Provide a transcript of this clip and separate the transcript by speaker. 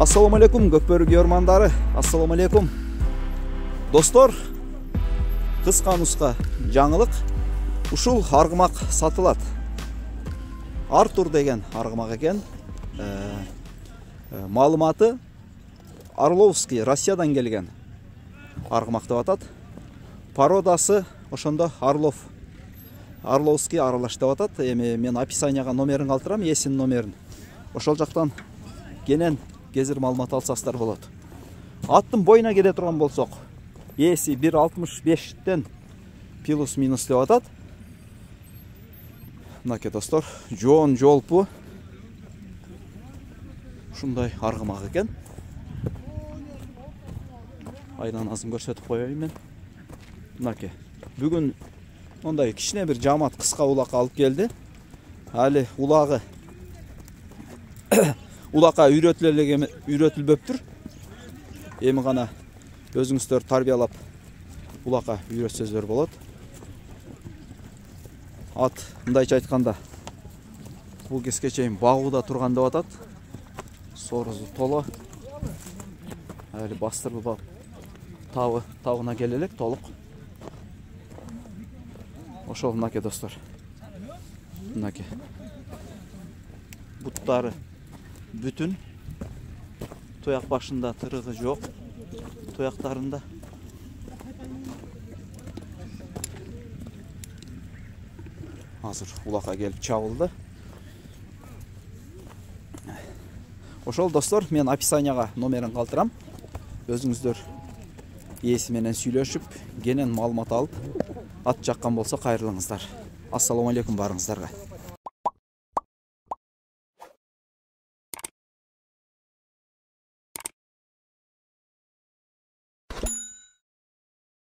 Speaker 1: Assalamu alaikum көпөрү көрмандары. Assalamu alaikum. Достор, кыска нуска жаңылык. Ушул аргымак сатылат. Артур деген аргымак экен. Маалыматы Орловский, Россиядан келген аргымак деп атат. Пародасы ошондо Орловский аралаш деп атат. Эми мен описанияга номерин калтырам, эсин номерин. Ошол жактан кенен кезир маалымат алсаңыздар болот. Аттын боюна келе турган болсок, эси 1.65-тен плюс-минус деп атат. Мынакей достор, жоон жолпу ушундай аргымак экен. Айланазын көрсөтүп коеюн мен. Мынакей. Бүгүн мондай кичине бир жамаат кыска улак алып келди. Али улагы улакка үйрөтүлбөптүр. Эми гана өзүңүздөр тарбиялап улакка үйрөтсөздөр болот. Ат мындайча айтканда бул кезге чейин багууда турган деп атат. Сорузу толо. Али бастырылып табына келе элек толук. Ошол мынакей достор. Мынакей. Буттары бүтүн. Тояк башында тырыгы жок. Тояктарында. Азыр улакка келип чабылды. Ошол достор, мен описанияга номерин калтырам. Өзүңүздөр ээси менен сүйлөшүп, кенен маалымат алып, ат жаккан болсо кайрылыңыздар. Ассаламу алейкум барыңыздарга.